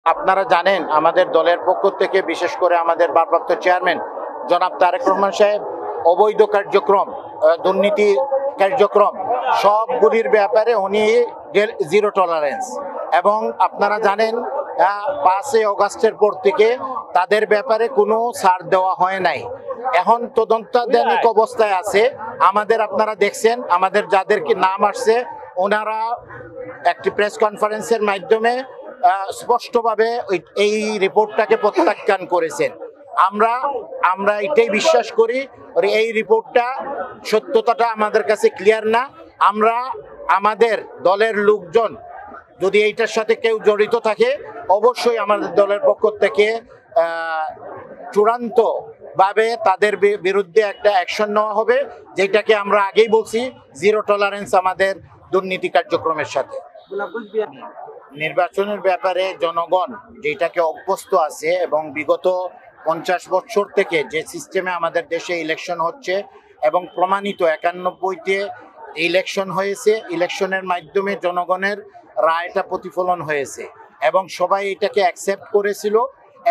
আপনারা জানেন আমাদের দলের পক্ষ থেকে বিশেষ করে আমাদের ভারপ্রাপ্ত চেয়ারম্যান জনাব তারেক রহমান সাহেব অবৈধ কার্যক্রম, দুর্নীতি কার্যক্রম সবগুলির ব্যাপারে উনি জিরো টলারেন্স। এবং আপনারা জানেন 5 অগাস্টের পর থেকে তাদের ব্যাপারে কোনো ছাড় দেওয়া হয় নাই। এখন তদন্তাধীন অবস্থায় আছে। আমাদের আপনারা দেখছেন আমাদের যাদেরকে নাম আসছে ওনারা একটি প্রেস কনফারেন্সের মাধ্যমে স্পষ্টভাবে এই রিপোর্টটাকে প্রত্যাখ্যান করেছেন। আমরা আমরা এটাই বিশ্বাস করি এই রিপোর্টটা সত্যতাটা আমাদের কাছে ক্লিয়ার না। আমরা আমাদের দলের লোকজন যদি এইটার সাথে কেউ জড়িত থাকে অবশ্যই আমাদের দলের পক্ষ থেকে চূড়ান্ত ভাবে তাদের বিরুদ্ধে একটা অ্যাকশন নেওয়া হবে, যেটাকে আমরা আগেই বলছি জিরো টলারেন্স আমাদের দুর্নীতি কার্যক্রমের সাথে। নির্বাচনের ব্যাপারে জনগণ যেটাকে অভ্যস্ত আছে এবং বিগত 50 বছর থেকে যে সিস্টেমে আমাদের দেশে ইলেকশন হচ্ছে এবং প্রমাণিত 91তে ইলেকশন হয়েছে, ইলেকশনের মাধ্যমে জনগণের রায়টা প্রতিফলন হয়েছে এবং সবাই এটাকে অ্যাকসেপ্ট করেছিল।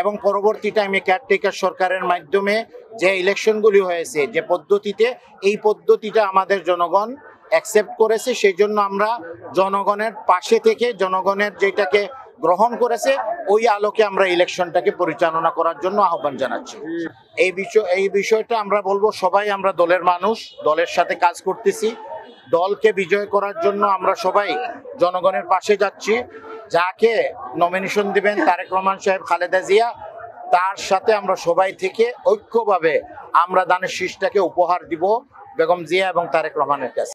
এবং পরবর্তী টাইমে কেয়ারটেকার সরকারের মাধ্যমে যে ইলেকশনগুলি হয়েছে যে পদ্ধতিতে, এই পদ্ধতিটা আমাদের জনগণ অ্যাকসেপ্ট করেছে। সেই জন্য আমরা জনগণের পাশে থেকে জনগণের যেটাকে গ্রহণ করেছে ওই আলোকে আমরা ইলেকশনটাকে পরিচালনা করার জন্য আহ্বান জানাচ্ছি। এই বিষয়টা আমরা বলবো সবাই আমরা দলের মানুষ, দলের সাথে কাজ করতেছি। দলকে বিজয় করার জন্য আমরা সবাই জনগণের পাশে যাচ্ছি। যাকে নমিনেশন দিবেন তারেক রহমান সাহেব, খালেদা জিয়া, তার সাথে আমরা সবাই থেকে ঐক্যভাবে আমরা দানের শীষটাকে উপহার দিব বেগম জিয়া এবং তারেক রহমানের কাছে।